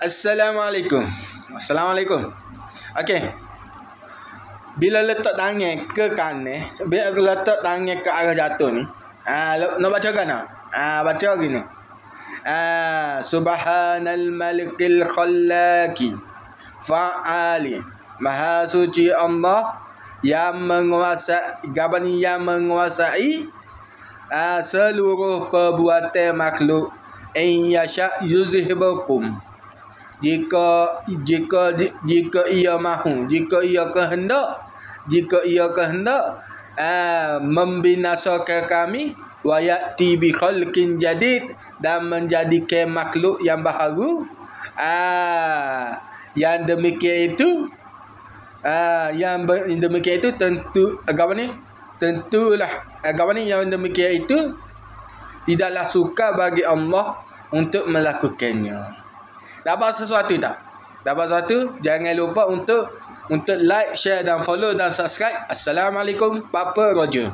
Assalamualaikum. Assalamualaikum. Okey. Bila letak tangan ke kanan, bila letak tangan ke arah jatuh ni, nak baca kan? Baca gini. Subhanal malikil khallaqi fa'ali. Maha suci Allah yang menguasai seluruh perbuatan makhluk. In yasha yuzhibukum. Jika ia mahu, jika ia kehendak membinasakan kami, wa ya'ti bi khalqin jadid, dan menjadikan makhluk yang baharu. Yang demikian itu tentu tentulah yang demikian itu tidaklah sukar bagi Allah untuk melakukannya. Dapat sesuatu tak? Dapat sesuatu? Jangan lupa untuk like, share dan follow dan subscribe. Assalamualaikum. Papa Roger.